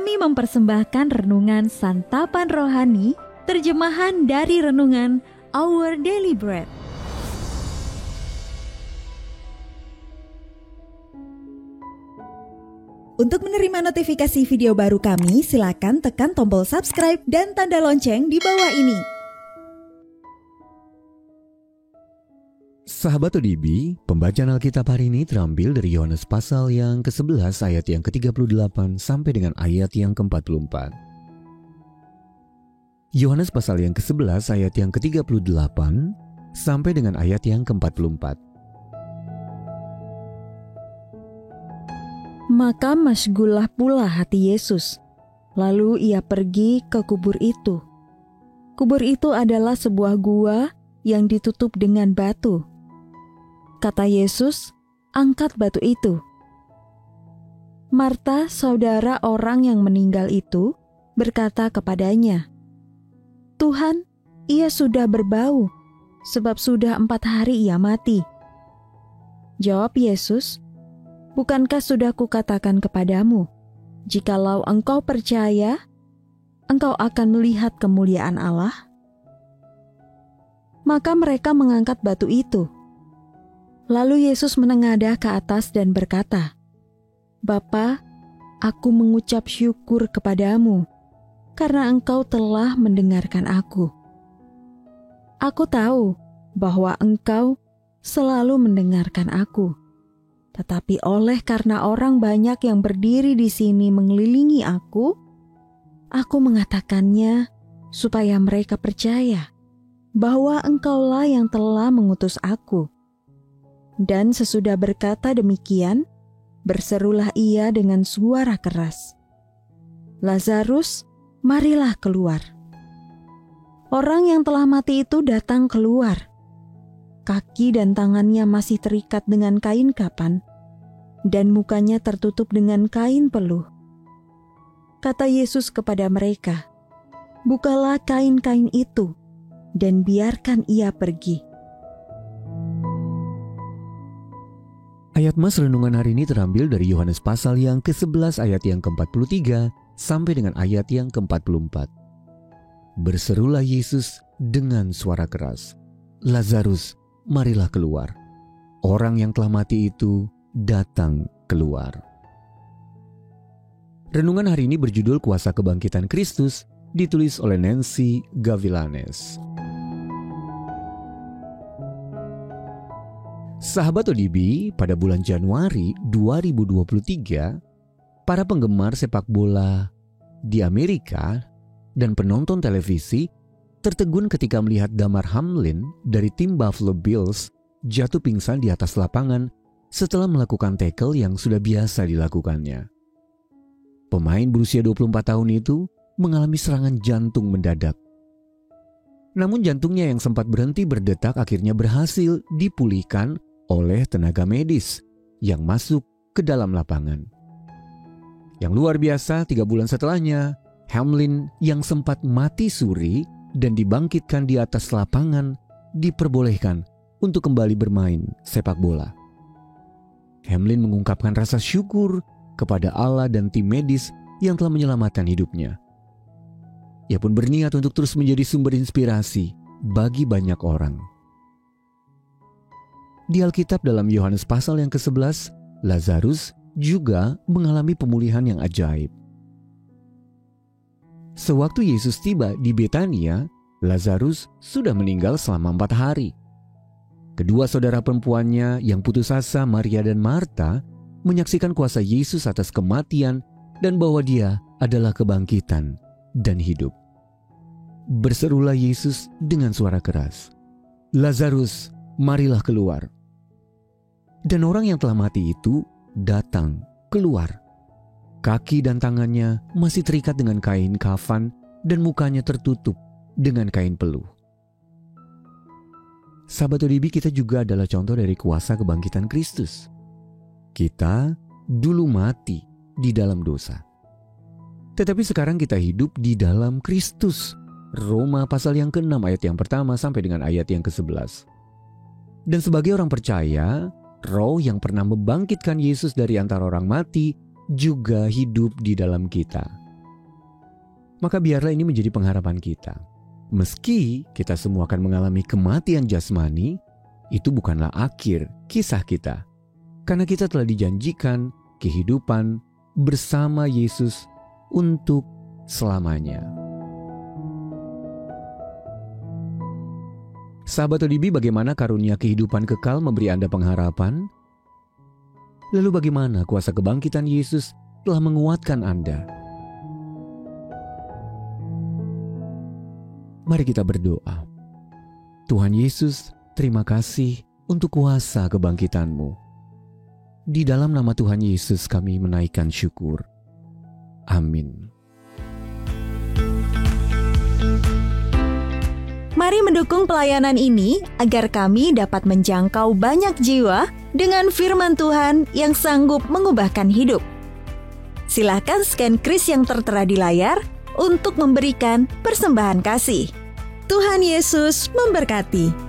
Kami mempersembahkan renungan Santapan Rohani, terjemahan dari renungan Our Daily Bread. Untuk menerima notifikasi video baru kami, silakan tekan tombol subscribe dan tanda lonceng di bawah ini. Sahabat ODB, pembacaan Alkitab hari ini terambil dari Yohanes pasal yang ke-11 ayat yang ke-38 sampai dengan ayat yang ke-44. Yohanes pasal yang ke-11 ayat yang ke-38 sampai dengan ayat yang ke-44. Maka masyghullah pula hati Yesus. Lalu ia pergi ke kubur itu. Kubur itu adalah sebuah gua yang ditutup dengan batu. Kata Yesus, "Angkat batu itu." Marta, saudara orang yang meninggal itu, berkata kepadanya, "Tuhan, ia sudah berbau, sebab sudah 4 hari ia mati." Jawab Yesus, "Bukankah sudah kukatakan kepadamu, jikalau engkau percaya, engkau akan melihat kemuliaan Allah?" Maka mereka mengangkat batu itu. Lalu Yesus menengadah ke atas dan berkata, "Bapa, aku mengucap syukur kepadamu, karena engkau telah mendengarkan aku. Aku tahu bahwa engkau selalu mendengarkan aku. Tetapi oleh karena orang banyak yang berdiri di sini mengelilingi aku mengatakannya supaya mereka percaya bahwa engkaulah yang telah mengutus aku." Dan sesudah berkata demikian, berserulah ia dengan suara keras, "Lazarus, marilah keluar." Orang yang telah mati itu datang keluar. Kaki dan tangannya masih terikat dengan kain kapan, dan mukanya tertutup dengan kain peluh. Kata Yesus kepada mereka, "Bukalah kain-kain itu, dan biarkan ia pergi." Ayat Mas renungan hari ini terambil dari Yohanes pasal yang ke-11 ayat yang ke-43 sampai dengan ayat yang ke-44. Berserulah Yesus dengan suara keras, "Lazarus, marilah keluar." Orang yang telah mati itu datang keluar. Renungan hari ini berjudul Kuasa Kebangkitan Kristus, ditulis oleh Nancy Gavilanes. Sahabat ODB, pada bulan Januari 2023, para penggemar sepak bola di Amerika dan penonton televisi tertegun ketika melihat Damar Hamlin dari tim Buffalo Bills jatuh pingsan di atas lapangan setelah melakukan tackle yang sudah biasa dilakukannya. Pemain berusia 24 tahun itu mengalami serangan jantung mendadak. Namun jantungnya yang sempat berhenti berdetak akhirnya berhasil dipulihkan oleh tenaga medis yang masuk ke dalam lapangan. Yang luar biasa, 3 bulan setelahnya, Hamlin yang sempat mati suri dan dibangkitkan di atas lapangan diperbolehkan untuk kembali bermain sepak bola. Hamlin mengungkapkan rasa syukur kepada Allah dan tim medis yang telah menyelamatkan hidupnya. Ia pun berniat untuk terus menjadi sumber inspirasi bagi banyak orang. Di Alkitab dalam Yohanes pasal yang ke-11, Lazarus juga mengalami pemulihan yang ajaib. Sewaktu Yesus tiba di Betania, Lazarus sudah meninggal selama 4 hari. Kedua saudara perempuannya yang putus asa, Maria dan Marta, menyaksikan kuasa Yesus atas kematian dan bahwa Dia adalah kebangkitan dan hidup. Berserulah Yesus dengan suara keras, "Lazarus, marilah keluar." Dan orang yang telah mati itu datang keluar. Kaki dan tangannya masih terikat dengan kain kafan dan mukanya tertutup dengan kain peluh. Sahabat ODB, kita juga adalah contoh dari kuasa kebangkitan Kristus. Kita dulu mati di dalam dosa, tetapi sekarang kita hidup di dalam Kristus. Roma pasal yang ke-6 ayat yang pertama sampai dengan ayat yang ke-11. Dan sebagai orang percaya, Roh yang pernah membangkitkan Yesus dari antara orang mati juga hidup di dalam kita. Maka biarlah ini menjadi pengharapan kita. Meski kita semua akan mengalami kematian jasmani, itu bukanlah akhir kisah kita. Karena kita telah dijanjikan kehidupan bersama Yesus untuk selamanya. Sahabat ODB, bagaimana karunia kehidupan kekal memberi Anda pengharapan? Lalu bagaimana kuasa kebangkitan Yesus telah menguatkan Anda? Mari kita berdoa. Tuhan Yesus, terima kasih untuk kuasa kebangkitan-Mu. Di dalam nama Tuhan Yesus kami menaikkan syukur. Amin. Mari mendukung pelayanan ini agar kami dapat menjangkau banyak jiwa dengan firman Tuhan yang sanggup mengubahkan hidup. Silakan scan kris yang tertera di layar untuk memberikan persembahan kasih. Tuhan Yesus memberkati.